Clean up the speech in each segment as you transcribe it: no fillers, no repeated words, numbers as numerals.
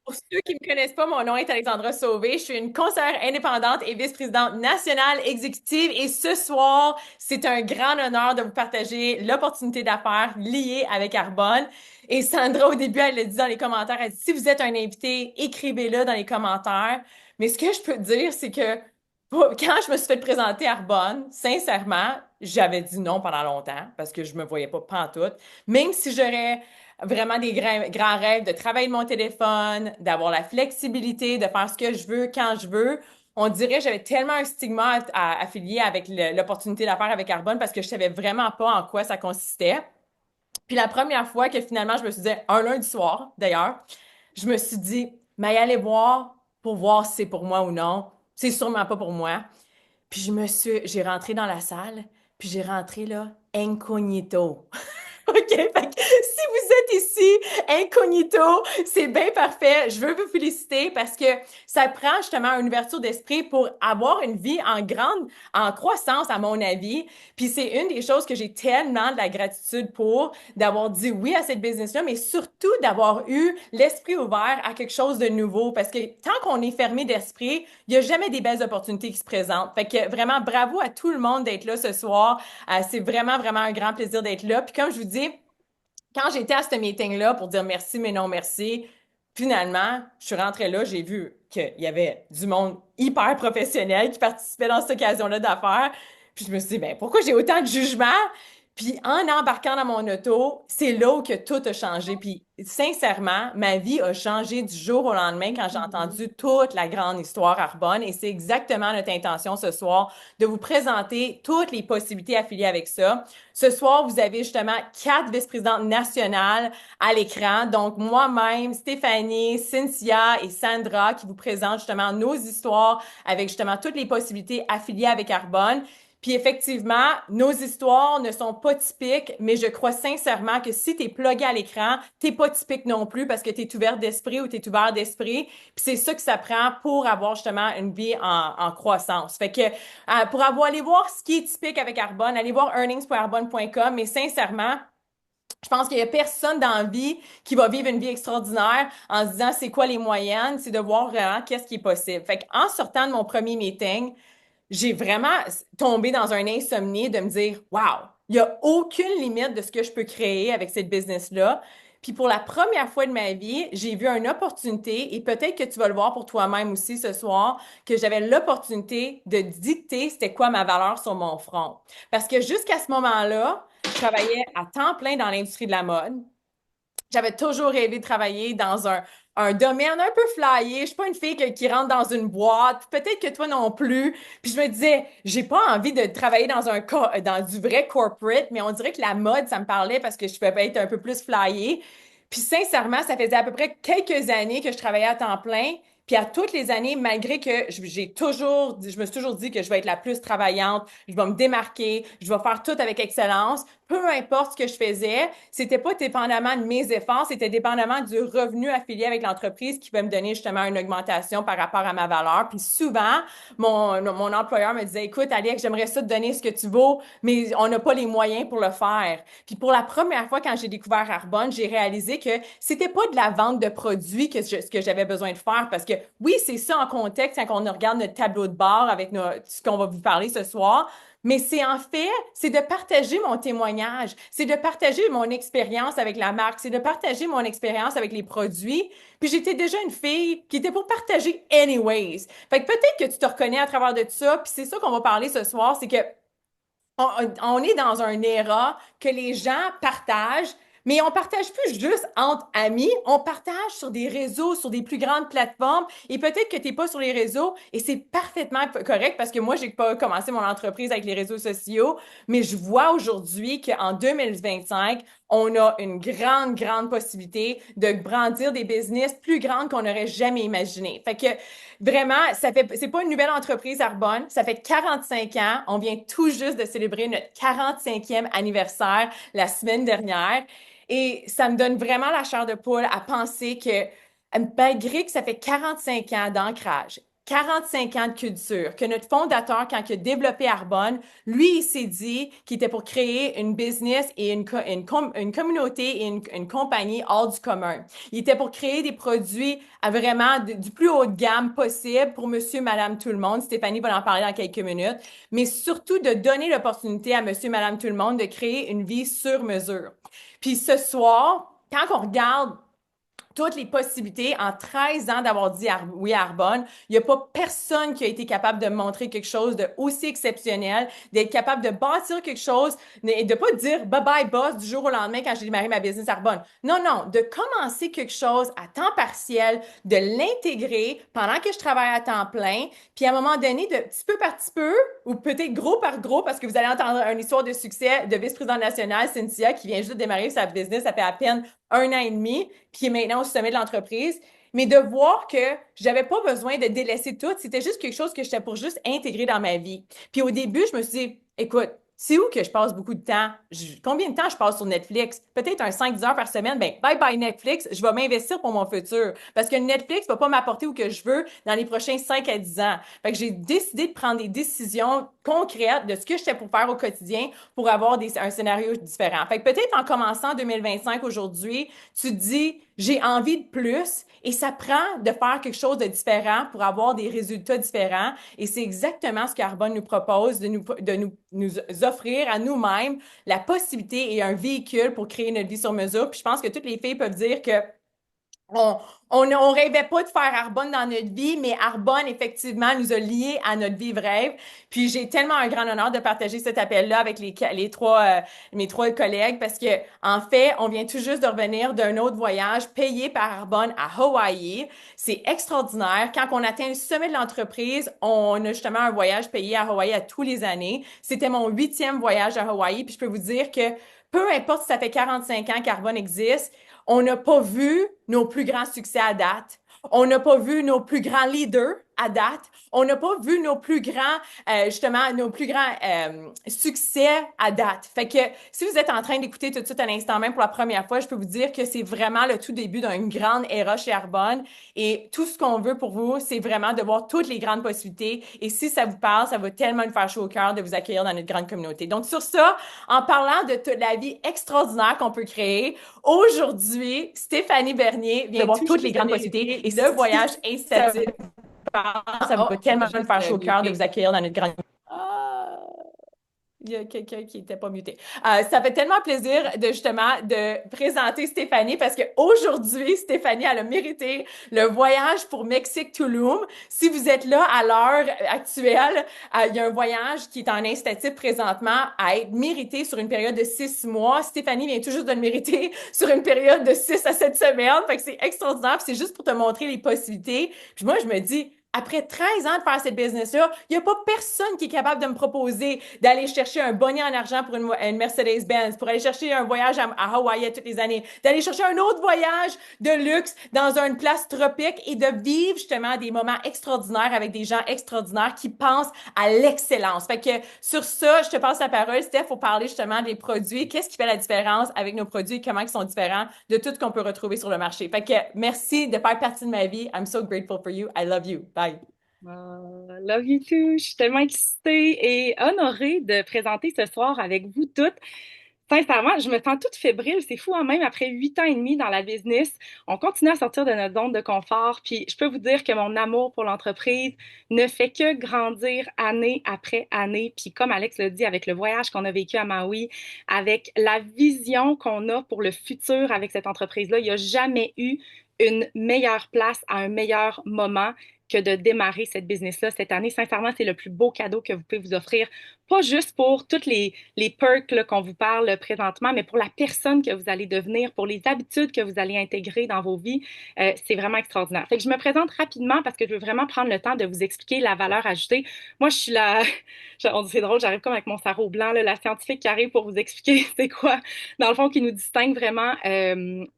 Pour ceux qui ne me connaissent pas, mon nom est Alexandra Sauvé. Je suis une conseillère indépendante et vice-présidente nationale exécutive. Et ce soir, c'est un grand honneur de vous partager l'opportunité d'affaires liée avec Arbonne. Et Sandra, au début, elle l'a dit dans les commentaires, elle dit, si vous êtes un invité, écrivez-le dans les commentaires. Mais ce que je peux te dire, c'est que quand je me suis fait présenter Arbonne, sincèrement, j'avais dit non pendant longtemps parce que je me voyais pas pantoute. Même si j'aurais vraiment des grands rêves de travailler de mon téléphone, d'avoir la flexibilité, de faire ce que je veux quand je veux. On dirait que j'avais tellement un stigma affilié avec l'opportunité d'affaires avec Arbonne parce que je savais vraiment pas en quoi ça consistait. Puis la première fois que finalement je me suis dit, un lundi soir d'ailleurs, je me suis dit, mais aller voir pour voir si c'est pour moi ou non. C'est sûrement pas pour moi. Puis j'ai rentré dans la salle, puis j'ai rentré là, incognito. OK, fait que si vous êtes ici incognito, c'est bien parfait. Je veux vous féliciter parce que ça prend justement une ouverture d'esprit pour avoir une vie en croissance, à mon avis. Puis c'est une des choses que j'ai tellement de la gratitude pour, d'avoir dit oui à cette business-là, mais surtout d'avoir eu l'esprit ouvert à quelque chose de nouveau. Parce que tant qu'on est fermé d'esprit, il n'y a jamais des belles opportunités qui se présentent. Fait que vraiment, bravo à tout le monde d'être là ce soir. C'est vraiment, vraiment un grand plaisir d'être là. Puis comme je vous dis, quand j'étais à ce meeting-là pour dire merci, mais non merci, finalement, je suis rentrée là, j'ai vu qu'il y avait du monde hyper professionnel qui participait dans cette occasion-là d'affaires. Puis je me suis dit, ben pourquoi j'ai autant de jugement? Puis en embarquant dans mon auto, c'est là où que tout a changé. Puis sincèrement, ma vie a changé du jour au lendemain quand j'ai entendu toute la grande histoire Arbonne. Et c'est exactement notre intention ce soir de vous présenter toutes les possibilités affiliées avec ça. Ce soir, vous avez justement 4 vice-présidentes nationales à l'écran. Donc, moi-même, Stéphanie, Cynthia et Sandra qui vous présentent justement nos histoires avec justement toutes les possibilités affiliées avec Arbonne. Puis effectivement, nos histoires ne sont pas typiques, mais je crois sincèrement que si tu es plugué à l'écran, t'es pas typique non plus parce que tu es ouvert d'esprit ou tu es ouvert d'esprit. Puis c'est ça que ça prend pour avoir justement une vie en croissance. Fait que pour avoir aller voir ce qui est typique avec Arbonne, allez voir earnings.arbonne.com, mais sincèrement, je pense qu'il y a personne dans la vie qui va vivre une vie extraordinaire en se disant c'est quoi les moyennes, c'est de voir vraiment qu'est-ce qui est possible. Fait qu'en sortant de mon premier meeting, j'ai vraiment tombé dans un insomnie de me dire, wow, il n'y a aucune limite de ce que je peux créer avec cette business-là. Puis pour la première fois de ma vie, j'ai vu une opportunité, et peut-être que tu vas le voir pour toi-même aussi ce soir, que j'avais l'opportunité de dicter c'était quoi ma valeur sur mon front. Parce que jusqu'à ce moment-là, je travaillais à temps plein dans l'industrie de la mode. J'avais toujours rêvé de travailler dans un domaine un peu flyé. Je suis pas une fille qui rentre dans une boîte. Peut-être que toi non plus. Puis je me disais, j'ai pas envie de travailler dans du vrai corporate, mais on dirait que la mode, ça me parlait parce que je pouvais être un peu plus flyée. Puis sincèrement, ça faisait à peu près quelques années que je travaillais à temps plein. Puis à toutes les années, malgré que je me suis toujours dit que je vais être la plus travaillante, je vais me démarquer, je vais faire tout avec excellence. Peu importe ce que je faisais, c'était pas dépendamment de mes efforts, c'était dépendamment du revenu affilié avec l'entreprise qui va me donner justement une augmentation par rapport à ma valeur. Puis souvent, mon employeur me disait, écoute, Alex, j'aimerais ça te donner ce que tu vaux, mais on n'a pas les moyens pour le faire. Puis pour la première fois, quand j'ai découvert Arbonne, j'ai réalisé que c'était pas de la vente de produits ce que j'avais besoin de faire parce que oui, c'est ça en contexte quand on regarde notre tableau de bord avec ce qu'on va vous parler ce soir. Mais c'est en fait, c'est de partager mon témoignage, c'est de partager mon expérience avec la marque, c'est de partager mon expérience avec les produits. Puis j'étais déjà une fille qui était pour partager anyways. Fait que peut-être que tu te reconnais à travers de ça, puis c'est ça qu'on va parler ce soir, c'est que on est dans un era que les gens partagent, mais on partage plus juste entre amis, on partage sur des réseaux, sur des plus grandes plateformes. Et peut-être que tu n'es pas sur les réseaux et c'est parfaitement correct parce que moi, j'ai pas commencé mon entreprise avec les réseaux sociaux, mais je vois aujourd'hui qu'en 2025, on a une grande, grande possibilité de brandir des business plus grandes qu'on n'aurait jamais imaginé. Fait que vraiment, c'est pas une nouvelle entreprise Arbonne. Ça fait 45 ans. On vient tout juste de célébrer notre 45e anniversaire la semaine dernière. Et ça me donne vraiment la chair de poule à penser que malgré que ça fait 45 ans d'ancrage, 45 ans de culture, que notre fondateur, quand il a développé Arbonne, lui, il s'est dit qu'il était pour créer une business et une communauté et une compagnie hors du commun. Il était pour créer des produits à vraiment du plus haut de gamme possible pour monsieur, madame, tout le monde. Stéphanie va en parler dans quelques minutes. Mais surtout de donner l'opportunité à monsieur, madame, tout le monde de créer une vie sur mesure. Puis ce soir, quand on regarde toutes les possibilités en 13 ans d'avoir dit oui à Arbonne. Il n'y a pas personne qui a été capable de montrer quelque chose de aussi exceptionnel, d'être capable de bâtir quelque chose et de pas dire bye bye boss du jour au lendemain quand j'ai démarré ma business Arbonne. Non, non, de commencer quelque chose à temps partiel, de l'intégrer pendant que je travaille à temps plein, puis à un moment donné, de petit peu par petit peu, ou peut-être gros par gros, parce que vous allez entendre une histoire de succès de vice-présidente nationale, Cynthia, qui vient juste de démarrer sa business, ça fait à peine 1 an et demi, puis qui est maintenant au sommet de l'entreprise. Mais de voir que j'avais pas besoin de délaisser tout, c'était juste quelque chose que j'étais pour juste intégrer dans ma vie. Puis au début, je me suis dit, écoute, c'est où que je passe beaucoup de temps? Combien de temps je passe sur Netflix? Peut-être un 5-10 heures par semaine. Ben, bye bye Netflix, je vais m'investir pour mon futur. Parce que Netflix va pas m'apporter où que je veux dans les prochains 5 à 10 ans. Fait que j'ai décidé de prendre des décisions concrètes de ce que j'étais pour faire au quotidien pour avoir un scénario différent. Fait que peut-être en commençant 2025 aujourd'hui, tu te dis, j'ai envie de plus et ça prend de faire quelque chose de différent pour avoir des résultats différents. Et c'est exactement ce qu'Arbonne nous propose, nous offrir à nous-mêmes la possibilité et un véhicule pour créer notre vie sur mesure. Puis je pense que toutes les filles peuvent dire que on rêvait pas de faire Arbonne dans notre vie, mais Arbonne, effectivement, nous a liés à notre vie rêve. Puis j'ai tellement un grand honneur de partager cet appel-là avec mes trois collègues parce que, en fait, on vient tout juste de revenir d'un autre voyage payé par Arbonne à Hawaï. C'est extraordinaire. Quand on atteint le sommet de l'entreprise, on a justement un voyage payé à Hawaï à tous les années. C'était mon 8e voyage à Hawaï. Puis je peux vous dire que peu importe si ça fait 45 ans qu'Arbonne existe, on n'a pas vu nos plus grands succès à date. On n'a pas vu nos plus grands leaders à date. On n'a pas vu nos plus grands, nos plus grands succès à date. Fait que si vous êtes en train d'écouter tout de suite à l'instant même pour la première fois, je peux vous dire que c'est vraiment le tout début d'une grande ère chez Arbonne. Et tout ce qu'on veut pour vous, c'est vraiment de voir toutes les grandes possibilités. Et si ça vous parle, ça va tellement nous faire chaud au cœur de vous accueillir dans notre grande communauté. Donc sur ça, en parlant de la vie extraordinaire qu'on peut créer, aujourd'hui, Stéphanie Bernier vient de voir toutes les grandes possibilités et ce voyage incitatif. Ça va tellement me faire chaud au cœur de vous accueillir dans notre grande... Ah, il y a quelqu'un qui n'était pas muté. Ça fait tellement plaisir de justement de présenter Stéphanie parce qu'aujourd'hui, Stéphanie, elle a mérité le voyage pour Mexique-Tulum. Si vous êtes là à l'heure actuelle, il y a un voyage qui est en incitatif présentement à être mérité sur une période de 6 mois. Stéphanie vient tout juste de le mériter sur une période de 6 à 7 semaines. Fait que c'est extraordinaire. Puis c'est juste pour te montrer les possibilités. Puis moi, je me dis, après 13 ans de faire cette business-là, il n'y a pas personne qui est capable de me proposer d'aller chercher un bonnet en argent pour une Mercedes-Benz, pour aller chercher un voyage à Hawaï toutes les années, d'aller chercher un autre voyage de luxe dans une place tropique et de vivre justement des moments extraordinaires avec des gens extraordinaires qui pensent à l'excellence. Fait que sur ça, je te passe la parole, Steph, pour parler justement des produits. Qu'est-ce qui fait la différence avec nos produits et comment ils sont différents de tout ce qu'on peut retrouver sur le marché. Fait que merci de faire partie de ma vie. I'm so grateful for you. I love you. Bye. Love you too. Je suis tellement excitée et honorée de présenter ce soir avec vous toutes. Sincèrement, je me sens toute fébrile. C'est fou, hein? Même après 8 ans et demi dans la business, on continue à sortir de notre zone de confort. Puis je peux vous dire que mon amour pour l'entreprise ne fait que grandir année après année. Puis comme Alex l'a dit, avec le voyage qu'on a vécu à Maui, avec la vision qu'on a pour le futur avec cette entreprise-là, il n'y a jamais eu une meilleure place à un meilleur moment que de démarrer cette business-là cette année. Sincèrement, c'est le plus beau cadeau que vous pouvez vous offrir, pas juste pour toutes les perks là, qu'on vous parle présentement, mais pour la personne que vous allez devenir, pour les habitudes que vous allez intégrer dans vos vies. C'est vraiment extraordinaire. Fait que je me présente rapidement parce que je veux vraiment prendre le temps de vous expliquer la valeur ajoutée. Moi, je suis la... C'est drôle, j'arrive comme avec mon sarrau blanc, là, la scientifique qui arrive pour vous expliquer c'est quoi, dans le fond, qui nous distingue vraiment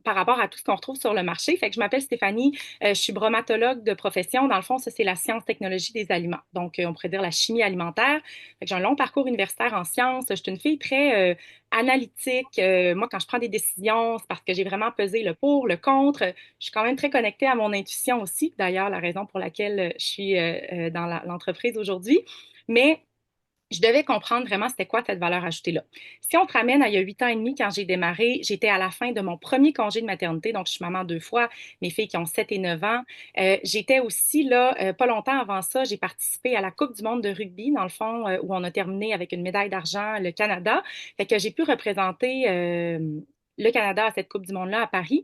par rapport à tout ce qu'on retrouve sur le marché. Fait que je m'appelle Stéphanie, je suis bromatologue de profession. Dans le fond, ça, c'est la science-technologie des aliments. Donc, on pourrait dire la chimie alimentaire. Fait que j'ai un long parcours universitaire en sciences. Je suis une fille très analytique. Moi, quand je prends des décisions, c'est parce que j'ai vraiment pesé le pour, le contre. Je suis quand même très connectée à mon intuition aussi. D'ailleurs, la raison pour laquelle je suis dans l'entreprise aujourd'hui. Mais je devais comprendre vraiment c'était quoi cette valeur ajoutée-là. Si on te ramène à il y a 8 ans et demi, quand j'ai démarré, j'étais à la fin de mon premier congé de maternité, donc je suis maman 2 fois, mes filles qui ont 7 et 9 ans. J'étais aussi là, pas longtemps avant ça, j'ai participé à la Coupe du monde de rugby, dans le fond, où on a terminé avec une médaille d'argent, le Canada. Fait que j'ai pu représenter le Canada à cette Coupe du monde-là à Paris.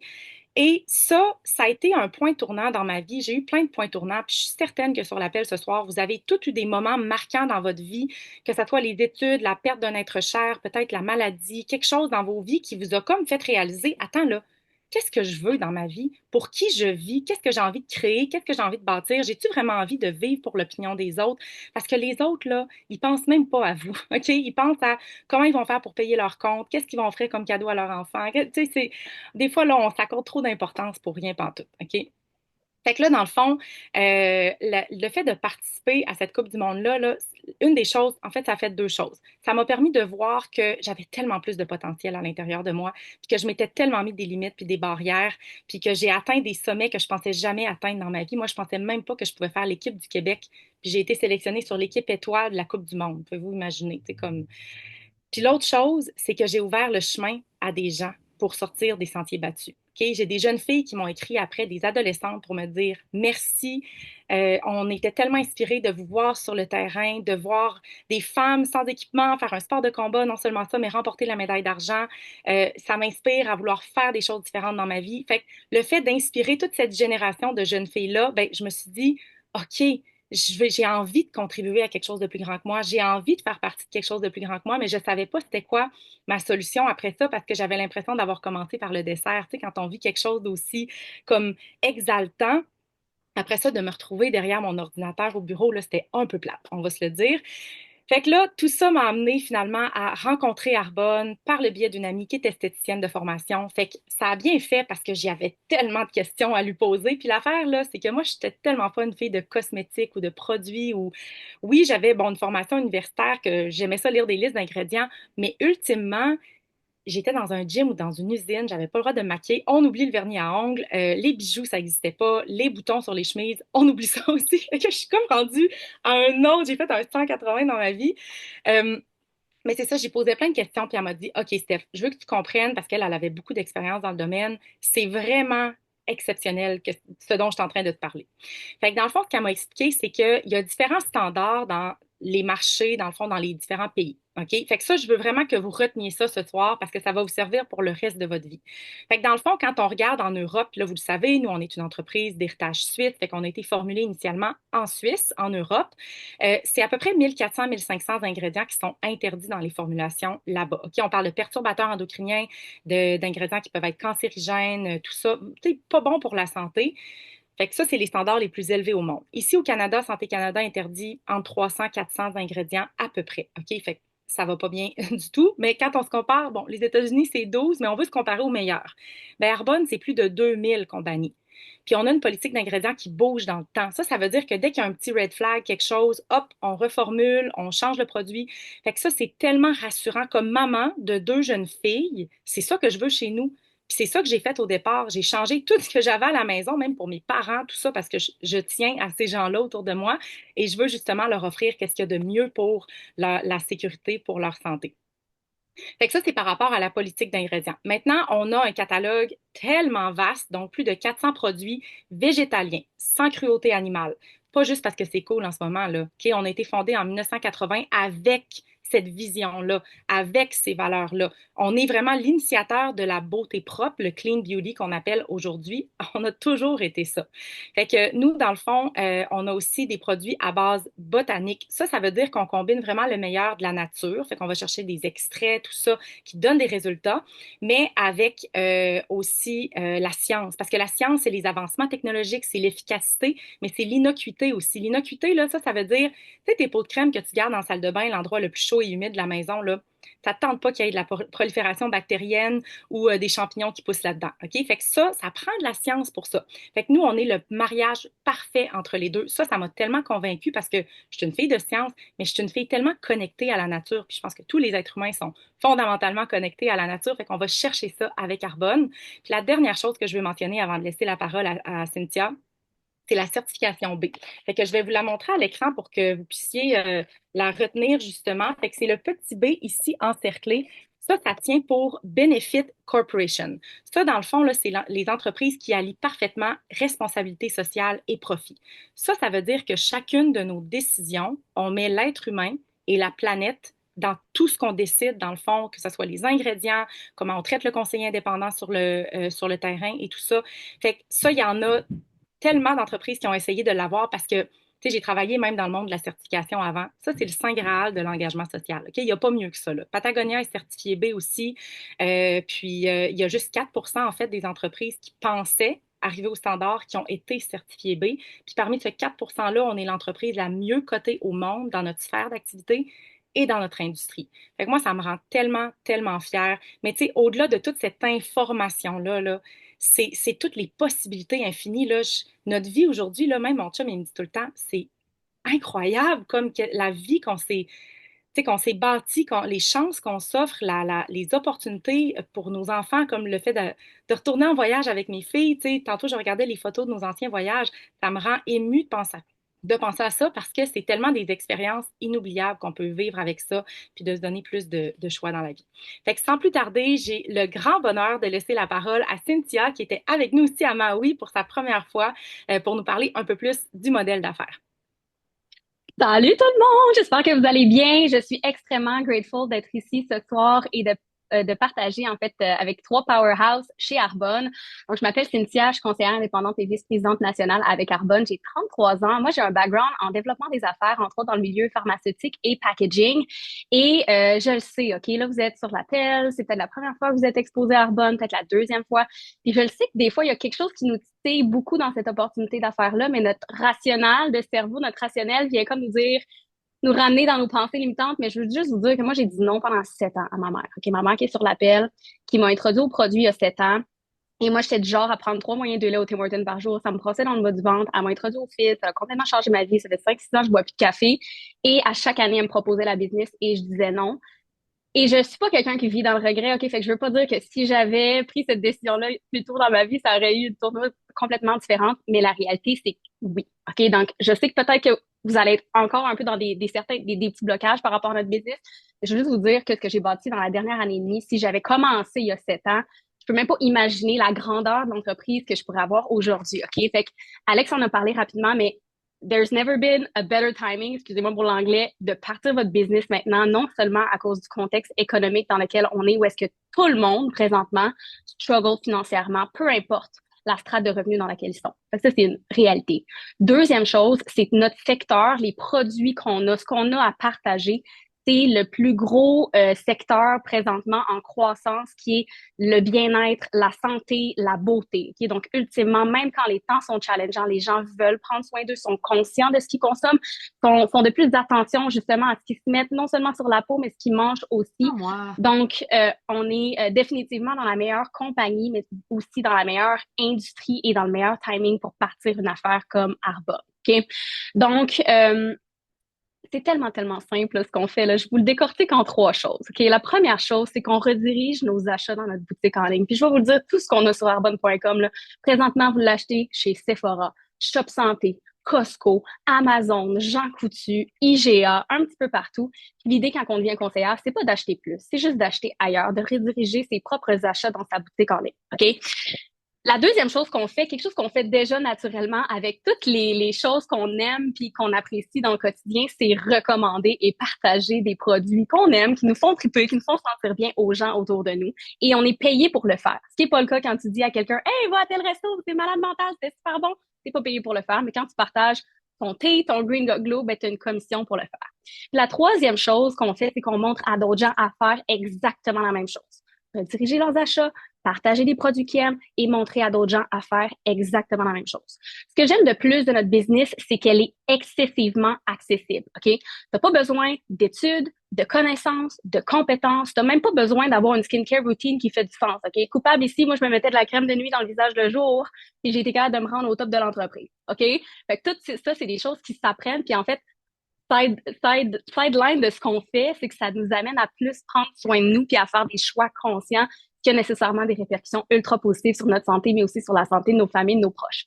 Et ça a été un point tournant dans ma vie. J'ai eu plein de points tournants, puis je suis certaine que sur l'appel ce soir, vous avez tous eu des moments marquants dans votre vie, que ce soit les études, la perte d'un être cher, peut-être la maladie, quelque chose dans vos vies qui vous a comme fait réaliser, attends là, qu'est-ce que je veux dans ma vie? Pour qui je vis? Qu'est-ce que j'ai envie de créer? Qu'est-ce que j'ai envie de bâtir? J'ai-tu vraiment envie de vivre pour l'opinion des autres? Parce que les autres, là, ils pensent même pas à vous, OK? Ils pensent à comment ils vont faire pour payer leur compte, qu'est-ce qu'ils vont offrir comme cadeau à leur enfant. Tu sais, des fois, là, on s'accorde trop d'importance pour rien pantoute, OK? Fait que là, dans le fond, le fait de participer à cette Coupe du Monde-là, là, une des choses, en fait, ça a fait deux choses. Ça m'a permis de voir que j'avais tellement plus de potentiel à l'intérieur de moi, puis que je m'étais tellement mis des limites puis des barrières, puis que j'ai atteint des sommets que je pensais jamais atteindre dans ma vie. Moi, je pensais même pas que je pouvais faire l'équipe du Québec, puis j'ai été sélectionnée sur l'équipe étoile de la Coupe du Monde. Pouvez-vous imaginer? C'est comme puis l'autre chose, c'est que j'ai ouvert le chemin à des gens pour sortir des sentiers battus. Okay? J'ai des jeunes filles qui m'ont écrit après, des adolescentes, pour me dire merci. On était tellement inspirés de vous voir sur le terrain, de voir des femmes sans équipement faire un sport de combat, non seulement ça, mais remporter la médaille d'argent. Ça m'inspire à vouloir faire des choses différentes dans ma vie. Fait que le fait d'inspirer toute cette génération de jeunes filles-là, ben, je me suis dit, OK, j'ai envie de contribuer à quelque chose de plus grand que moi. J'ai envie de faire partie de quelque chose de plus grand que moi, mais je ne savais pas c'était quoi ma solution après ça parce que j'avais l'impression d'avoir commencé par le dessert. Tu sais, quand on vit quelque chose d'aussi comme exaltant, après ça, de me retrouver derrière mon ordinateur au bureau, là, c'était un peu plate, on va se le dire. Fait que là, tout ça m'a amené finalement à rencontrer Arbonne par le biais d'une amie qui est esthéticienne de formation. Fait que ça a bien fait parce que j'y avais tellement de questions à lui poser. Puis l'affaire, là, c'est que moi, je n'étais tellement pas une fille de cosmétiques ou de produits ou oui, j'avais, bon, une formation universitaire que j'aimais ça lire des listes d'ingrédients, mais ultimement, j'étais dans un gym ou dans une usine, j'avais pas le droit de me maquiller. On oublie le vernis à ongles, les bijoux, ça n'existait pas, les boutons sur les chemises, on oublie ça aussi. Fait que je suis comme rendue à un autre, j'ai fait un 180 dans ma vie. Euh, mais c'est ça, j'ai posé plein de questions, puis elle m'a dit, OK, Steph, je veux que tu comprennes, parce qu'elle elle avait beaucoup d'expérience dans le domaine, c'est vraiment exceptionnel ce dont je suis en train de te parler. Fait que dans le fond, ce qu'elle m'a expliqué, c'est qu'il y a différents standards dans les marchés, dans le fond, dans les différents pays. OK? Fait que ça, je veux vraiment que vous reteniez ça ce soir parce que ça va vous servir pour le reste de votre vie. Fait que dans le fond, quand on regarde en Europe, là, vous le savez, nous, on est une entreprise d'héritage suisse, fait qu'on a été formulé initialement en Suisse, en Europe. C'est à peu près 1400-1500 ingrédients qui sont interdits dans les formulations là-bas. OK? On parle de perturbateurs endocriniens, d'ingrédients qui peuvent être cancérigènes, tout ça. C'est pas bon pour la santé. Fait que ça, c'est les standards les plus élevés au monde. Ici, au Canada, Santé Canada interdit entre 300 et 400 ingrédients à peu près. OK? Fait que ça va pas bien du tout. Mais quand on se compare, bon, les États-Unis, c'est 12, mais on veut se comparer aux meilleurs. Ben, Arbonne, c'est plus de 2000 qu'on bannit. Puis on a une politique d'ingrédients qui bouge dans le temps. Ça veut dire que dès qu'il y a un petit red flag, quelque chose, hop, on reformule, on change le produit. Fait que ça, c'est tellement rassurant. Comme maman de deux jeunes filles, c'est ça que je veux chez nous. Puis c'est ça que j'ai fait au départ. J'ai changé tout ce que j'avais à la maison, même pour mes parents, tout ça, parce que je tiens à ces gens-là autour de moi et je veux justement leur offrir qu'est-ce qu'il y a de mieux pour la sécurité, pour leur santé. Fait que ça, c'est par rapport à la politique d'ingrédients. Maintenant, on a un catalogue tellement vaste, donc plus de 400 produits végétaliens, sans cruauté animale. Pas juste parce que c'est cool en ce moment, là. OK, on a été fondé en 1980 avec cette vision-là, avec ces valeurs-là. On est vraiment l'initiateur de la beauté propre, le clean beauty qu'on appelle aujourd'hui. On a toujours été ça. Fait que nous, dans le fond, on a aussi des produits à base botanique. Ça veut dire qu'on combine vraiment le meilleur de la nature. Fait qu'on va chercher des extraits, tout ça, qui donnent des résultats, mais avec aussi la science. Parce que la science, c'est les avancements technologiques, c'est l'efficacité, mais c'est l'innocuité aussi. L'innocuité, là, ça veut dire, tu sais, tes pots de crème que tu gardes dans la salle de bain, l'endroit le plus chaud chaud et humide de la maison, là, ça ne tente pas qu'il y ait de la prolifération bactérienne ou des champignons qui poussent là-dedans. OK? Fait que ça prend de la science pour ça. Fait que nous, on est le mariage parfait entre les deux. Ça m'a tellement convaincue parce que je suis une fille de science, mais je suis une fille tellement connectée à la nature. Puis je pense que tous les êtres humains sont fondamentalement connectés à la nature. Fait qu'on va chercher ça avec Arbonne. Puis la dernière chose que je veux mentionner avant de laisser la parole à Cynthia, c'est la certification B. Fait que je vais vous la montrer à l'écran pour que vous puissiez la retenir justement. Fait que c'est le petit B ici encerclé. Ça tient pour Benefit Corporation. Ça, dans le fond, là, c'est les entreprises qui allient parfaitement responsabilité sociale et profit. Ça veut dire que chacune de nos décisions, on met l'être humain et la planète dans tout ce qu'on décide, dans le fond, que ce soit les ingrédients, comment on traite le conseiller indépendant sur le terrain et tout ça. Fait que ça, il y en a tellement d'entreprises qui ont essayé de l'avoir parce que, tu sais, j'ai travaillé même dans le monde de la certification avant. Ça, c'est le saint graal de l'engagement social. OK? Il n'y a pas mieux que ça, là. Patagonia est certifié B aussi. Il y a juste 4% en fait, des entreprises qui pensaient arriver au standard qui ont été certifiées B. Puis parmi ce 4%-là, on est l'entreprise la mieux cotée au monde dans notre sphère d'activité et dans notre industrie. Fait que moi, ça me rend tellement, tellement fière. Mais tu sais, au-delà de toute cette information-là, là, c'est toutes les possibilités infinies. Là. Notre vie aujourd'hui, là, même mon chum, il me dit tout le temps, c'est incroyable comme la vie qu'on s'est bâti, les chances qu'on s'offre, les opportunités pour nos enfants, comme le fait de retourner en voyage avec mes filles. Tantôt, je regardais les photos de nos anciens voyages. Ça me rend émue de penser à ça parce que c'est tellement des expériences inoubliables qu'on peut vivre avec ça, puis de se donner plus de choix dans la vie. Fait que sans plus tarder, j'ai le grand bonheur de laisser la parole à Cynthia, qui était avec nous aussi à Maui pour sa première fois, pour nous parler un peu plus du modèle d'affaires. Salut tout le monde, j'espère que vous allez bien. Je suis extrêmement grateful d'être ici ce soir et de partager en fait avec trois powerhouses chez Arbonne. Donc, je m'appelle Cynthia, je suis conseillère indépendante et vice-présidente nationale avec Arbonne. J'ai 33 ans. Moi, j'ai un background en développement des affaires, entre autres dans le milieu pharmaceutique et packaging. Et je le sais, OK, là, vous êtes sur l'appel. C'est peut-être la première fois que vous êtes exposé à Arbonne, peut-être la deuxième fois. Puis je le sais que des fois, il y a quelque chose qui nous titille beaucoup dans cette opportunité d'affaires-là, mais notre rationnel de cerveau, notre rationnel vient comme nous ramener dans nos pensées limitantes, mais je veux juste vous dire que moi, j'ai dit non pendant 7 ans à ma mère. OK, ma mère qui est sur l'appel, qui m'a introduit au produit il y a 7 ans. Et moi, j'étais du genre à prendre 3 moyens de lait au Tim Hortons par jour. Ça me brossait dans le bas du ventre. Elle m'a introduit au fit. Ça a complètement changé ma vie. Ça fait 5-6 ans que je bois plus de café. Et à chaque année, elle me proposait la business et je disais non. Et je suis pas quelqu'un qui vit dans le regret, OK? Fait que je veux pas dire que si j'avais pris cette décision-là plus tôt dans ma vie, ça aurait eu une tournure complètement différente. Mais la réalité, c'est que oui. OK? Donc, je sais que peut-être que vous allez être encore un peu dans des petits blocages par rapport à notre business. Je veux juste vous dire que ce que j'ai bâti dans la dernière année et demie, si j'avais commencé il y a 7 ans, je peux même pas imaginer la grandeur de l'entreprise que je pourrais avoir aujourd'hui. OK? Fait que Alex en a parlé rapidement, mais there's never been a better timing, excusez-moi pour l'anglais, de partir votre business maintenant, non seulement à cause du contexte économique dans lequel on est, où est-ce que tout le monde, présentement, struggle financièrement, peu importe la strate de revenus dans laquelle ils sont. Ça, c'est une réalité. Deuxième chose, c'est que notre secteur, les produits qu'on a, ce qu'on a à partager, c'est le plus gros secteur présentement en croissance qui est le bien-être, la santé, la beauté. Okay? Donc, ultimement, même quand les temps sont challengeants, les gens veulent prendre soin d'eux, sont conscients de ce qu'ils consomment, font de plus d'attention justement à ce qu'ils se mettent non seulement sur la peau, mais ce qu'ils mangent aussi. Oh, wow. Donc, on est définitivement dans la meilleure compagnie, mais aussi dans la meilleure industrie et dans le meilleur timing pour partir une affaire comme Arba. Okay? Donc, c'est tellement, tellement simple là, ce qu'on fait. Là. Je vous le décortique en 3 choses. Okay? La première chose, c'est qu'on redirige nos achats dans notre boutique en ligne. Puis je vais vous le dire, tout ce qu'on a sur arbonne.com, là, présentement, vous l'achetez chez Sephora, Shop Santé, Costco, Amazon, Jean Coutu, IGA, un petit peu partout. Puis l'idée, quand on devient conseillère, c'est pas d'acheter plus, c'est juste d'acheter ailleurs, de rediriger ses propres achats dans sa boutique en ligne. OK? La deuxième chose qu'on fait, quelque chose qu'on fait déjà naturellement avec toutes les choses qu'on aime puis qu'on apprécie dans le quotidien, c'est recommander et partager des produits qu'on aime, qui nous font triper, qui nous font sentir bien aux gens autour de nous. Et on est payé pour le faire. Ce qui n'est pas le cas quand tu dis à quelqu'un « Hey, va à tel resto, c'est malade mental, c'est super bon ». T'es pas payé pour le faire, mais quand tu partages ton thé, ton Green Glow, ben, tu as une commission pour le faire. Puis la troisième chose qu'on fait, c'est qu'on montre à d'autres gens à faire exactement la même chose. Diriger leurs achats, partager des produits qu'ils aiment et montrer à d'autres gens à faire exactement la même chose. Ce que j'aime de plus de notre business, c'est qu'elle est excessivement accessible, OK? T'as pas besoin d'études, de connaissances, de compétences. T'as même pas besoin d'avoir une skincare routine qui fait du sens, OK? Coupable ici, moi, je me mettais de la crème de nuit dans le visage le jour et j'ai été capable de me rendre au top de l'entreprise, OK? Fait que tout ça, c'est des choses qui s'apprennent puis en fait, sideline de ce qu'on fait, c'est que ça nous amène à plus prendre soin de nous puis à faire des choix conscients qui ont nécessairement des répercussions ultra positives sur notre santé, mais aussi sur la santé de nos familles, de nos proches.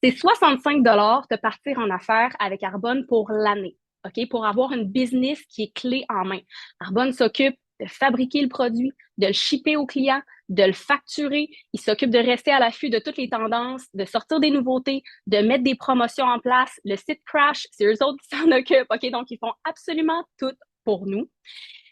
C'est 65 de partir en affaires avec Arbonne pour l'année, OK? Pour avoir une business qui est clé en main. Arbonne s'occupe de fabriquer le produit, de le shipper au client, de le facturer. Il s'occupe de rester à l'affût de toutes les tendances, de sortir des nouveautés, de mettre des promotions en place. Le site crash, c'est eux autres qui s'en occupent, OK? Donc, ils font absolument tout pour nous.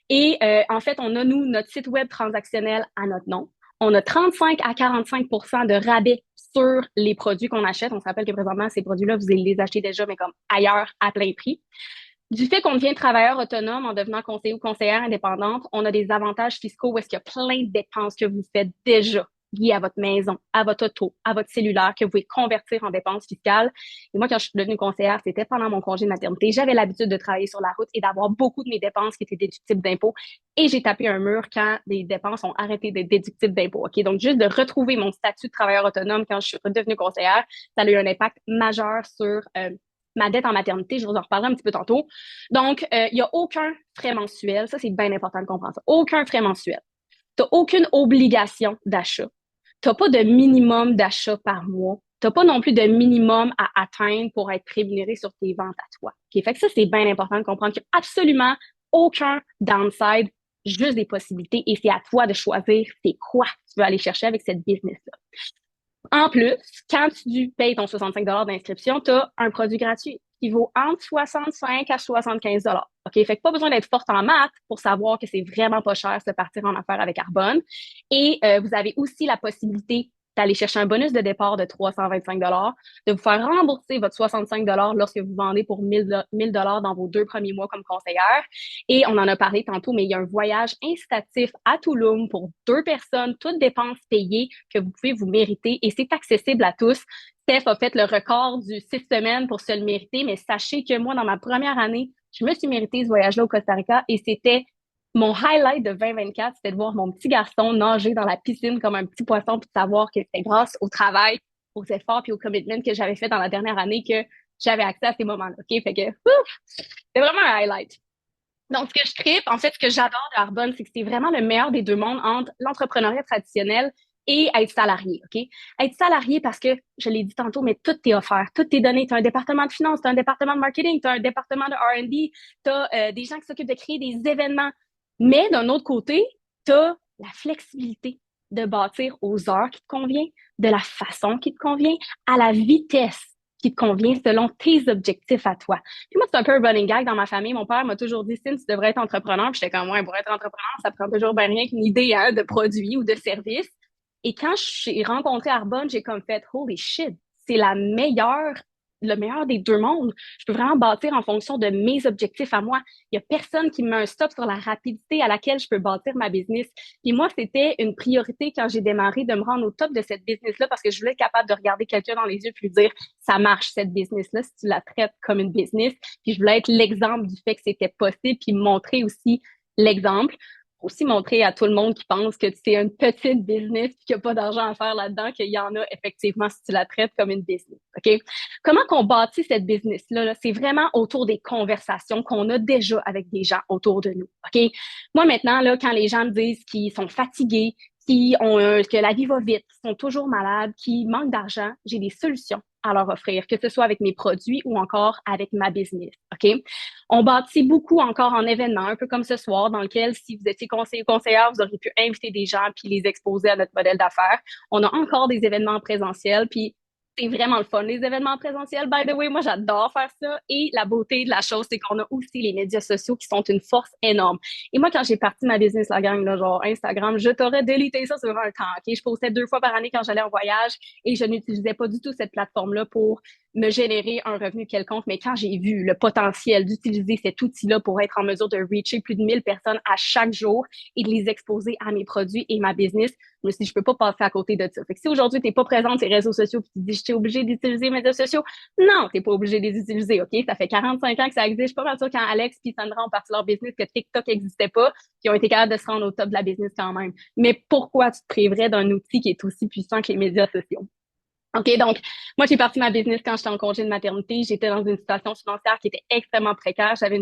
Et en fait, on a, nous, notre site web transactionnel à notre nom. On a 35 à 45 de rabais sur les produits qu'on achète. On se rappelle que présentement, ces produits-là, vous allez les acheter déjà, mais comme ailleurs, à plein prix. Du fait qu'on devient travailleur autonome en devenant conseiller ou conseillère indépendante, on a des avantages fiscaux où est-ce qu'il y a plein de dépenses que vous faites déjà liées à votre maison, à votre auto, à votre cellulaire, que vous pouvez convertir en dépenses fiscales. Et moi, quand je suis devenue conseillère, c'était pendant mon congé de maternité. J'avais l'habitude de travailler sur la route et d'avoir beaucoup de mes dépenses qui étaient déductibles d'impôts. Et j'ai tapé un mur quand les dépenses ont arrêté d'être déductibles d'impôts. OK? Donc, juste de retrouver mon statut de travailleur autonome quand je suis redevenue conseillère, ça a eu un impact majeur sur ma dette en maternité, je vous en reparlerai un petit peu tantôt. Donc, il n'y a aucun frais mensuel. Ça, c'est bien important de comprendre ça. Aucun frais mensuel. Tu n'as aucune obligation d'achat. Tu n'as pas de minimum d'achat par mois. Tu n'as pas non plus de minimum à atteindre pour être rémunéré sur tes ventes à toi. Okay? Fait que ça, c'est bien important de comprendre qu'il n'y a absolument aucun downside, juste des possibilités. Et c'est à toi de choisir c'est quoi tu veux aller chercher avec cette business-là. En plus, quand tu payes ton 65 d'inscription, tu as un produit gratuit qui vaut entre 65 à 75 OK? Fait que pas besoin d'être forte en maths pour savoir que c'est vraiment pas cher de partir en affaires avec Arbonne. Et vous avez aussi la possibilité d'aller chercher un bonus de départ de 325 de vous faire rembourser votre 65 lorsque vous vendez pour 1000 dans vos 2 premiers mois comme conseillère. Et on en a parlé tantôt, mais il y a un voyage incitatif à Tulum pour 2 personnes, toutes dépenses payées que vous pouvez vous mériter et c'est accessible à tous. Steph a fait le record du 6 semaines pour se le mériter, mais sachez que moi, dans ma première année, je me suis mérité ce voyage-là au Costa Rica et c'était mon highlight de 2024, c'était de voir mon petit garçon nager dans la piscine comme un petit poisson puis de savoir que c'était grâce au travail, aux efforts puis au commitment que j'avais fait dans la dernière année que j'avais accès à ces moments-là. OK? Fait que, c'est vraiment un highlight. Donc, ce que je tripe, en fait, ce que j'adore de Arbonne, c'est que c'est vraiment le meilleur des deux mondes entre l'entrepreneuriat traditionnel et être salarié, OK? Être salarié parce que, je l'ai dit tantôt, mais tout t'est offert, tout t'est donné. Tu as un département de finance, tu as un département de marketing, tu as un département de R&D, tu as des gens qui s'occupent de créer des événements. Mais d'un autre côté, tu as la flexibilité de bâtir aux heures qui te convient, de la façon qui te convient, à la vitesse qui te convient selon tes objectifs à toi. Puis moi, c'est un peu un running gag dans ma famille. Mon père m'a toujours dit, Cine, tu devrais être entrepreneur. Puis j'étais comme, ouais, pour être entrepreneur, ça prend toujours bien rien qu'une idée hein, de produit ou de service. Et quand j'ai rencontré Arbonne, j'ai comme fait, holy shit, c'est le meilleur des deux mondes. Je peux vraiment bâtir en fonction de mes objectifs à moi. Il y a personne qui me met un stop sur la rapidité à laquelle je peux bâtir ma business. Puis moi, c'était une priorité quand j'ai démarré de me rendre au top de cette business-là parce que je voulais être capable de regarder quelqu'un dans les yeux puis lui dire, ça marche, cette business-là, si tu la traites comme une business. Puis je voulais être l'exemple du fait que c'était possible puis montrer aussi l'exemple. Aussi montrer à tout le monde qui pense que c'est une petite business et qu'il n'y a pas d'argent à faire là-dedans, qu'il y en a effectivement si tu la traites comme une business. OK? Comment qu'on bâtit cette business-là? Là? C'est vraiment autour des conversations qu'on a déjà avec des gens autour de nous. OK? Moi, maintenant, là, quand les gens me disent qu'ils sont fatigués, que la vie va vite, qu'ils sont toujours malades, qu'ils manquent d'argent, j'ai des solutions à leur offrir, que ce soit avec mes produits ou encore avec ma business. OK? On bâtit beaucoup encore en événements, un peu comme ce soir, dans lequel, si vous étiez conseiller ou conseillère, vous auriez pu inviter des gens puis les exposer à notre modèle d'affaires. On a encore des événements présentiels, puis c'est vraiment le fun, les événements présentiels. By the way, moi, j'adore faire ça. Et la beauté de la chose, c'est qu'on a aussi les médias sociaux qui sont une force énorme. Et moi, quand j'ai parti ma business, la gang, là, genre Instagram, je t'aurais délité ça sur un temps. Okay? Je postais 2 fois par année quand j'allais en voyage et je n'utilisais pas du tout cette plateforme-là pour me générer un revenu quelconque, mais quand j'ai vu le potentiel d'utiliser cet outil-là pour être en mesure de reacher plus de 1000 personnes à chaque jour et de les exposer à mes produits et ma business, je me suis dit, je peux pas passer à côté de ça. Fait que si aujourd'hui, t'es pas présente sur les réseaux sociaux et tu te dis, je suis obligée d'utiliser les réseaux sociaux, non, t'es pas obligé de les utiliser, OK? Ça fait 45 ans que ça existe. Je suis pas mal sûre quand Alex et Sandra ont parti leur business que TikTok n'existait pas, puis ont été capables de se rendre au top de la business quand même. Mais pourquoi tu te priverais d'un outil qui est aussi puissant que les médias sociaux? OK, donc, moi, j'ai parti ma business quand j'étais en congé de maternité. J'étais dans une situation financière qui était extrêmement précaire. J'avais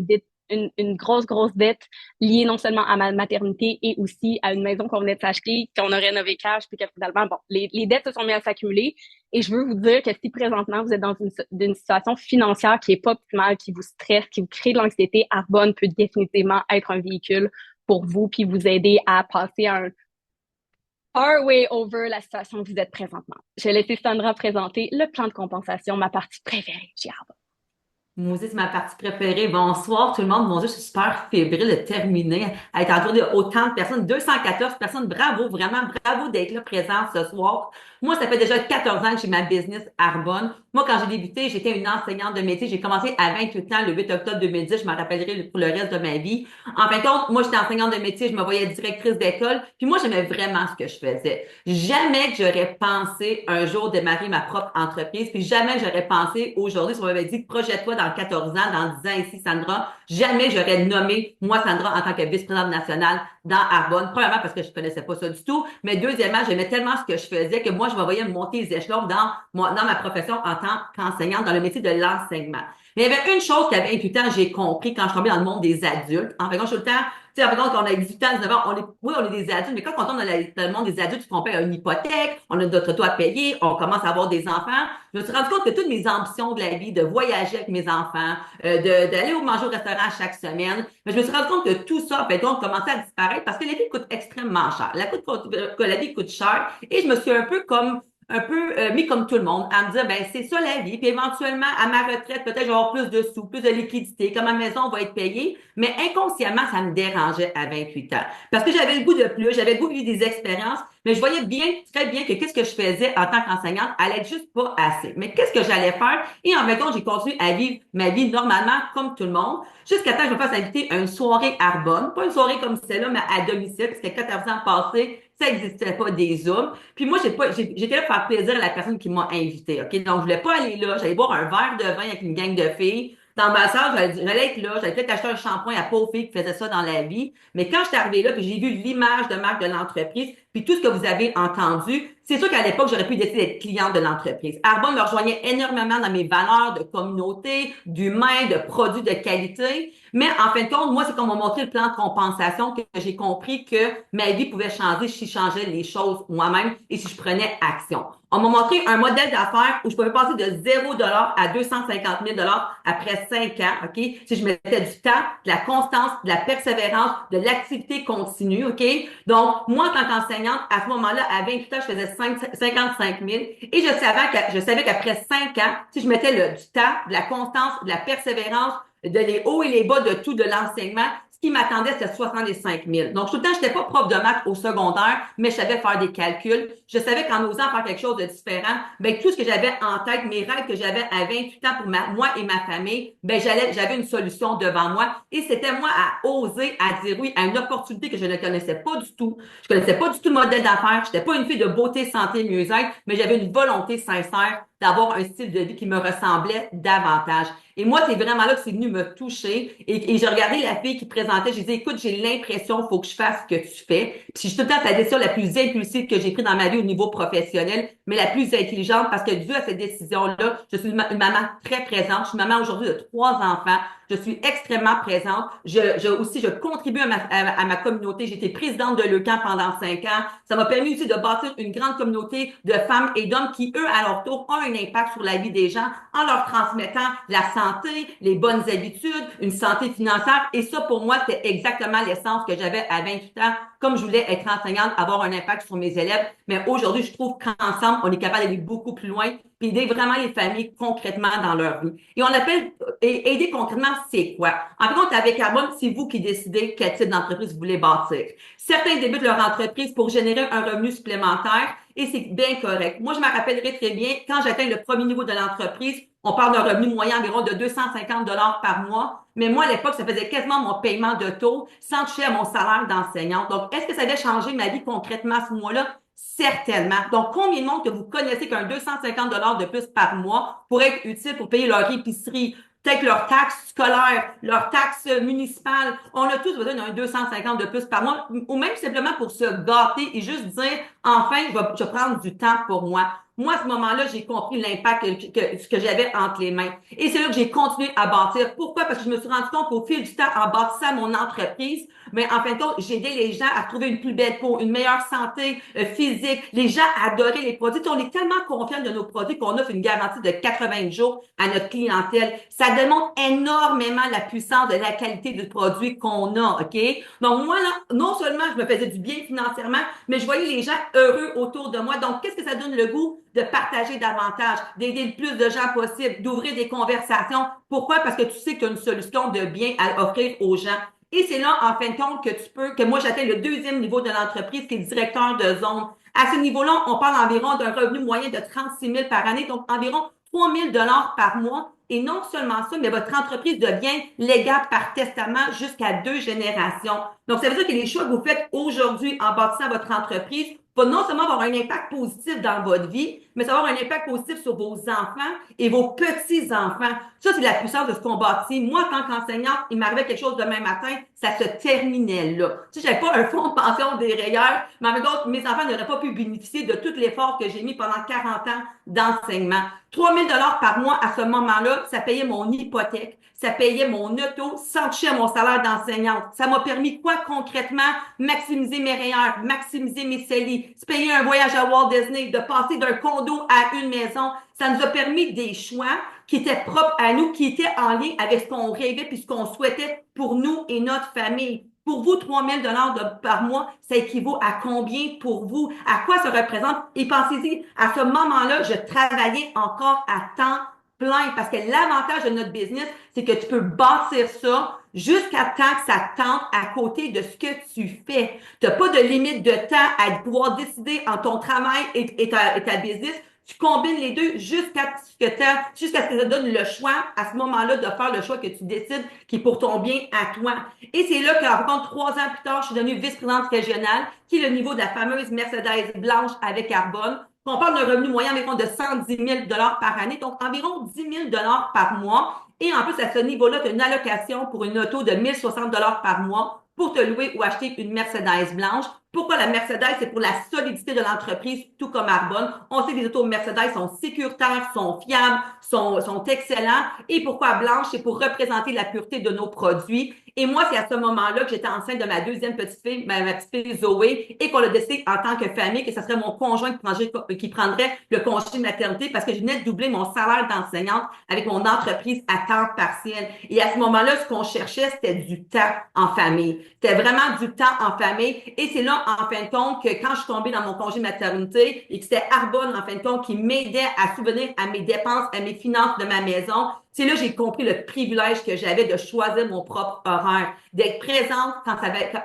une grosse, grosse dette liée non seulement à ma maternité et aussi à une maison qu'on venait de s'acheter, qu'on a rénové cash, puis que finalement, bon, les dettes se sont mises à s'accumuler. Et je veux vous dire que si présentement vous êtes dans une situation financière qui est pas optimale, qui vous stresse, qui vous crée de l'anxiété, Arbonne peut définitivement être un véhicule pour vous, puis vous aider à passer à un far way over la situation que vous êtes présentement. Je vais laisser Sandra présenter le plan de compensation, ma partie préférée chez Arbonne. Moi aussi, c'est ma partie préférée. Bonsoir tout le monde. Mon Dieu, je suis super fébrile de terminer à être entourée de autant de personnes. 214 personnes. Bravo, vraiment, bravo d'être là présent ce soir. Moi, ça fait déjà 14 ans que j'ai ma business Arbonne. Moi, quand j'ai débuté, j'étais une enseignante de métier. J'ai commencé à 28 ans, le 8 octobre 2010. Je m'en rappellerai pour le reste de ma vie. En fin de compte, moi, j'étais enseignante de métier. Je me voyais directrice d'école. Puis moi, j'aimais vraiment ce que je faisais. Jamais que j'aurais pensé un jour démarrer ma propre entreprise. Puis jamais j'aurais pensé aujourd'hui, si on m'avait dit, projette-toi dans 14 ans, dans 10 ans ici, Sandra, jamais j'aurais nommé, moi, Sandra, en tant que vice-présidente nationale dans Arbonne. Premièrement, parce que je connaissais pas ça du tout. Mais deuxièmement, j'aimais tellement ce que je faisais que moi, je me voyais monter les échelons dans ma profession en tant qu'enseignante, dans le métier de l'enseignement. Mais il y avait une chose qu'à 28 ans, j'ai compris quand je suis tombée dans le monde des adultes. En fait, quand je suis tout le temps, tu sais, en fait, quand on a 18 ans, 19 ans, oui, on est des adultes, mais quand on tombe dans le monde des adultes, on paye une hypothèque, on a notre taux à payer, on commence à avoir des enfants. Je me suis rendu compte que toutes mes ambitions de la vie, de voyager avec mes enfants, d'aller au manger au restaurant chaque semaine, mais je me suis rendu compte que tout ça, en fait, donc, commençait à disparaître parce que la vie coûte extrêmement cher. La vie coûte cher et je me suis un peu mis comme tout le monde, à me dire, ben c'est ça la vie, puis éventuellement, à ma retraite, peut-être je vais avoir plus de sous, plus de liquidité, comme ma maison va être payée, mais inconsciemment, ça me dérangeait à 28 ans. Parce que j'avais le goût de plus, j'avais le goût de vivre des expériences, mais je voyais très bien que qu'est-ce que je faisais en tant qu'enseignante allait être juste pas assez. Mais qu'est-ce que j'allais faire? Et en même temps, j'ai continué à vivre ma vie normalement, comme tout le monde, jusqu'à temps que je me fasse inviter à une soirée Arbonne, pas une soirée comme celle-là, mais à domicile, parce que 14 ans passés, ça n'existait pas des Zooms. Puis moi, j'étais là pour faire plaisir à la personne qui m'a invité, OK? Donc, je voulais pas aller là. J'allais boire un verre de vin avec une gang de filles. Dans ma salle, j'allais être là. J'allais peut-être acheter un shampoing à pauvres filles qui faisaient ça dans la vie. Mais quand je suis arrivée là, puis j'ai vu l'image de marque de l'entreprise, puis tout ce que vous avez entendu, c'est sûr qu'à l'époque, j'aurais pu décider d'être cliente de l'entreprise. Arbonne me rejoignait énormément dans mes valeurs de communauté, d'humain, de produits de qualité. Mais en fin de compte, moi, c'est qu'on m'a montré le plan de compensation que j'ai compris que ma vie pouvait changer si je changeais les choses moi-même et si je prenais action. On m'a montré un modèle d'affaires où je pouvais passer de 0$ à 250 000 après 5 ans, OK? Si je mettais du temps, de la constance, de la persévérance, de l'activité continue, OK? Donc, moi, en tant qu'enseignante, à ce moment-là, à 28 ans, je faisais 55 000 et je savais qu'après 5 ans, si je mettais du temps, de la constance, de la persévérance, de les hauts et les bas de tout de l'enseignement, ce qui m'attendait, c'était 65 000. Donc, tout le temps, je n'étais pas prof de maths au secondaire, mais je savais faire des calculs. Je savais qu'en osant faire quelque chose de différent, ben tout ce que j'avais en tête, mes rêves que j'avais à 28 ans pour moi et ma famille, ben j'avais une solution devant moi. Et c'était moi à oser, à dire oui à une opportunité que je ne connaissais pas du tout. Je connaissais pas du tout le modèle d'affaires. Je n'étais pas une fille de beauté, santé, mieux-être, mais j'avais une volonté sincère d'avoir un style de vie qui me ressemblait davantage. Et moi, c'est vraiment là que c'est venu me toucher. Et j'ai regardé la fille qui présentait, j'ai dit, écoute, j'ai l'impression, faut que je fasse ce que tu fais. Puis je suis tout le temps la décision la plus impulsive que j'ai prise dans ma vie au niveau professionnel, mais la plus intelligente parce que dû à cette décision-là, je suis une maman très présente. Je suis maman aujourd'hui de 3 enfants. Je suis extrêmement présente. Je contribue à ma communauté. J'ai été présidente de l'EUCAN pendant 5 ans. Ça m'a permis aussi de bâtir une grande communauté de femmes et d'hommes qui, eux, à leur tour, ont un impact sur la vie des gens en leur transmettant la santé, les bonnes habitudes, une santé financière. Et ça, pour moi, c'était exactement l'essence que j'avais à 28 ans. Comme je voulais être enseignante, avoir un impact sur mes élèves. Mais aujourd'hui, je trouve qu'ensemble, on est capable d'aller beaucoup plus loin puis aider vraiment les familles concrètement dans leur vie. Et on appelle aider concrètement, c'est quoi? En fait, avec Arbonne, c'est vous qui décidez quel type d'entreprise vous voulez bâtir. Certains débutent leur entreprise pour générer un revenu supplémentaire et c'est bien correct. Moi, je me rappellerai très bien, quand j'atteins le premier niveau de l'entreprise, on parle d'un revenu moyen environ de 250 par mois, mais moi, à l'époque, ça faisait quasiment mon paiement de taux sans toucher à mon salaire d'enseignante. Donc, est-ce que ça avait changé ma vie concrètement à ce mois-là? Certainement. Donc, combien de monde que vous connaissez qu'un 250 de plus par mois pourrait être utile pour payer leur épicerie, peut-être leurs taxes scolaires, leurs taxes municipales. On a tous besoin d'un 250 de plus par mois, ou même simplement pour se gâter et juste dire, enfin, je vais prendre du temps pour moi. Moi, à ce moment-là, j'ai compris l'impact que j'avais entre les mains. Et c'est là que j'ai continué à bâtir. Pourquoi? Parce que je me suis rendu compte qu'au fil du temps, en bâtissant mon entreprise, mais en fin de compte, j'ai aidé les gens à trouver une plus belle peau, une meilleure santé physique. Les gens adoraient les produits. On est tellement confiants de nos produits qu'on offre une garantie de 80 jours à notre clientèle. Ça démontre énormément la puissance de la qualité du produit qu'on a, OK? Donc, moi, là, non seulement je me faisais du bien financièrement, mais je voyais les gens heureux autour de moi. Donc, qu'est-ce que ça donne le goût? De partager davantage, d'aider le plus de gens possible, d'ouvrir des conversations. Pourquoi? Parce que tu sais que tu as une solution de bien à offrir aux gens. Et c'est là, en fin de compte, que moi, j'atteins le deuxième niveau de l'entreprise, qui est directeur de zone. À ce niveau-là, on parle environ d'un revenu moyen de 36 000 par année, donc environ 3 000 par mois. Et non seulement ça, mais votre entreprise devient légale par testament jusqu'à 2 générations. Donc, ça veut dire que les choix que vous faites aujourd'hui en bâtissant votre entreprise va non seulement avoir un impact positif dans votre vie, mais ça va avoir un impact positif sur vos enfants et vos petits-enfants. Ça, c'est la puissance de ce qu'on bâtit. Moi, en tant qu'enseignante, il m'arrivait quelque chose demain matin, ça se terminait là. Tu sais, j'avais pas un fonds de pension derrière, mais en même temps, mes enfants n'auraient pas pu bénéficier de tout l'effort que j'ai mis pendant 40 ans d'enseignement. 3 000 par mois à ce moment-là, ça payait mon hypothèque, ça payait mon auto sans toucher à mon salaire d'enseignante. Ça m'a permis quoi concrètement? Maximiser mes rayures, maximiser mes CELI, se payer un voyage à Walt Disney, de passer d'un condo à une maison. Ça nous a permis des choix qui étaient propres à nous, qui étaient en lien avec ce qu'on rêvait puis ce qu'on souhaitait pour nous et notre famille. Pour vous, 3 000 par mois, ça équivaut à combien pour vous? À quoi ça représente? Et pensez-y, à ce moment-là, je travaillais encore à temps plein parce que l'avantage de notre business, c'est que tu peux bâtir ça jusqu'à temps que ça tente à côté de ce que tu fais. Tu n'as pas de limite de temps à pouvoir décider en ton travail et ta business. Tu combines les deux jusqu'à ce que ça te donne le choix, à ce moment-là, de faire le choix que tu décides qui est pour ton bien à toi. Et c'est là qu'en compte, 3 ans plus tard, je suis devenue vice-présidente régionale, qui est le niveau de la fameuse Mercedes blanche avec carbone. On parle d'un revenu moyen environ de 110 000 par année, donc environ 10 000 par mois. Et en plus, à ce niveau-là, tu as une allocation pour une auto de 1 060 par mois pour te louer ou acheter une Mercedes blanche. Pourquoi la Mercedes? C'est pour la solidité de l'entreprise, tout comme Arbonne. On sait que les autos Mercedes sont sécuritaires, sont fiables, sont excellents. Et pourquoi blanche? C'est pour représenter la pureté de nos produits. Et moi, c'est à ce moment-là que j'étais enceinte de ma deuxième petite fille, ma petite fille Zoé, et qu'on a décidé en tant que famille que ce serait mon conjoint qui prendrait le congé de maternité parce que je venais de doubler mon salaire d'enseignante avec mon entreprise à temps partiel. Et à ce moment-là, ce qu'on cherchait, c'était du temps en famille. C'était vraiment du temps en famille. Et c'est là, en fin de compte, que quand je suis tombée dans mon congé de maternité et que c'était Arbonne, en fin de compte, qui m'aidait à subvenir à mes dépenses, à mes finances de ma maison, c'est là que j'ai compris le privilège que j'avais de choisir mon propre horaire, d'être présente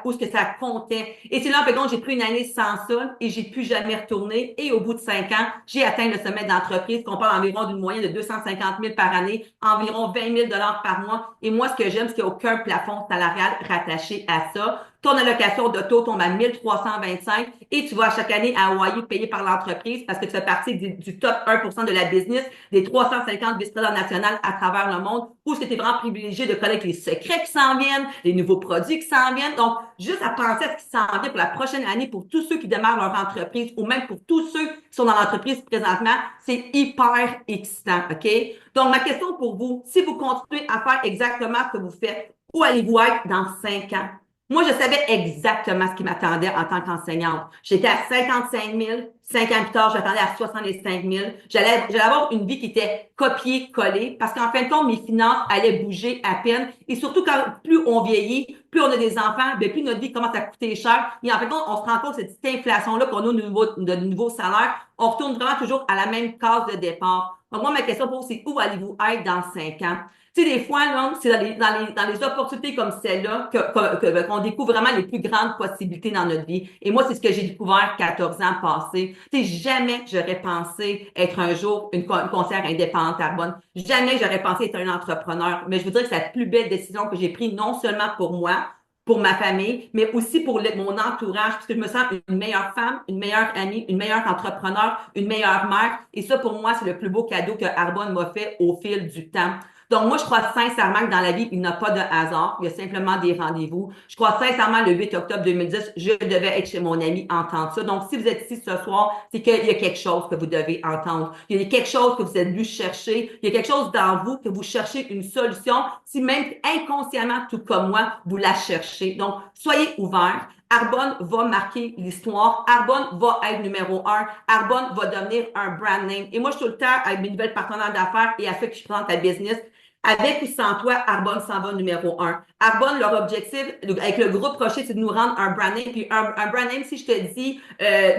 où ce que ça comptait. Et c'est là, en fait, donc, j'ai pris une année sans ça et j'ai plus jamais retourné. Et au bout de 5 ans, j'ai atteint le sommet d'entreprise, qu'on parle environ d'une moyenne de 250 000 par année, environ 20 000 par mois. Et moi, ce que j'aime, c'est qu'il n'y a aucun plafond salarial rattaché à ça. Ton allocation d'auto tombe à 1 325 et tu vas à chaque année à Hawaii payé par l'entreprise parce que tu fais partie du top 1% de la business, des 350 vice-présidents nationaux à travers le monde, où est-ce que tu es vraiment privilégié de connaître les secrets qui s'en viennent, les nouveaux produits qui s'en viennent. Donc, juste à penser à ce qui s'en vient pour la prochaine année, pour tous ceux qui démarrent leur entreprise ou même pour tous ceux qui sont dans l'entreprise présentement, c'est hyper excitant, OK? Donc, ma question pour vous, si vous continuez à faire exactement ce que vous faites, où allez-vous être dans 5 ans? Moi, je savais exactement ce qui m'attendait en tant qu'enseignante. J'étais à 55 000. 5 ans plus tard, j'attendais à 65 000. J'allais avoir une vie qui était copiée-collée parce qu'en fin de compte, mes finances allaient bouger à peine. Et surtout, plus on vieillit, plus on a des enfants, ben plus notre vie commence à coûter cher. Et en fin de compte, on se rend compte que cette inflation-là qu'on a au niveau de nouveaux salaires on retourne vraiment toujours à la même case de départ. Donc, moi, ma question pour vous, c'est où allez-vous être dans 5 ans? Tu sais, des fois, là, c'est dans les opportunités comme celle-là qu'on découvre vraiment les plus grandes possibilités dans notre vie. Et moi, c'est ce que j'ai découvert 14 ans passés. Tu sais, jamais j'aurais pensé être un jour une conseillère indépendante carbone. Jamais j'aurais pensé être un entrepreneur. Mais je vous dirais que c'est la plus belle décision que j'ai prise, non seulement pour moi, pour ma famille, mais aussi pour mon entourage, parce que je me sens une meilleure femme, une meilleure amie, une meilleure entrepreneur, une meilleure mère. Et ça, pour moi, c'est le plus beau cadeau que Arbonne m'a fait au fil du temps. Donc, moi, je crois sincèrement que dans la vie, il n'y a pas de hasard. Il y a simplement des rendez-vous. Je crois sincèrement, le 8 octobre 2010, je devais être chez mon ami entendre ça. Donc, si vous êtes ici ce soir, c'est qu'il y a quelque chose que vous devez entendre. Il y a quelque chose que vous êtes venu chercher. Il y a quelque chose dans vous que vous cherchez une solution. Si même inconsciemment, tout comme moi, vous la cherchez. Donc, soyez ouverts. Arbonne va marquer l'histoire. Arbonne va être numéro 1. Arbonne va devenir un brand name. Et moi, je suis tout le temps avec mes nouvelles partenaires d'affaires et à ceux qui je présente à business. Avec ou sans toi, Arbonne s'en va numéro 1. Arbonne, leur objectif avec le groupe Rocher, c'est de nous rendre un brand name. Puis un brand name, si je te dis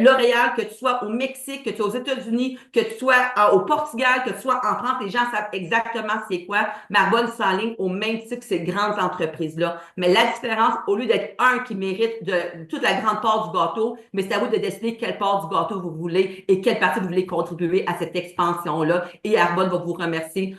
L'Oréal, que tu sois au Mexique, que tu sois aux États-Unis, que tu sois au Portugal, que tu sois en France, les gens savent exactement c'est quoi. Mais Arbonne s'enligne au même titre que ces grandes entreprises-là. Mais la différence, au lieu d'être un qui mérite de toute la grande part du gâteau, mais c'est à vous de décider quelle part du gâteau vous voulez et quelle partie vous voulez contribuer à cette expansion-là. Et Arbonne va vous remercier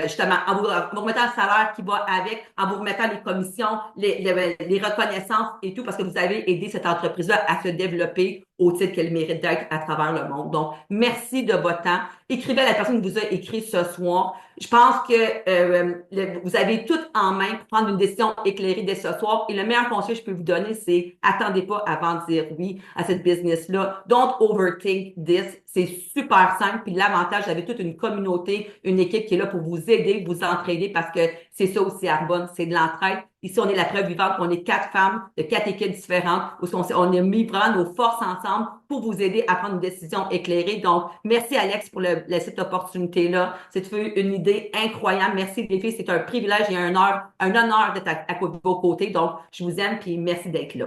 justement, en vous remettant le salaire qui va avec, en vous remettant les commissions, les reconnaissances et tout, parce que vous avez aidé cette entreprise-là à se développer au titre qu'elle mérite d'être à travers le monde. Donc, merci de votre temps. Écrivez à la personne qui vous a écrit ce soir. Je pense que vous avez tout en main pour prendre une décision éclairée dès ce soir. Et le meilleur conseil que je peux vous donner, c'est attendez pas avant de dire oui à cette business-là. Don't overthink this. C'est super simple. Puis l'avantage, vous avez toute une communauté, une équipe qui est là pour vous aider, vous entraider, parce que c'est ça aussi Arbonne, c'est de l'entraide. Ici, on est la preuve vivante qu'on est 4 femmes de 4 équipes différentes, où on a mis vraiment nos forces ensemble pour vous aider à prendre une décision éclairée. Donc, merci Alex pour cette opportunité-là. C'est une idée incroyable. Merci les filles, c'est un privilège et un honneur d'être à vos côtés. Donc, je vous aime puis merci d'être là.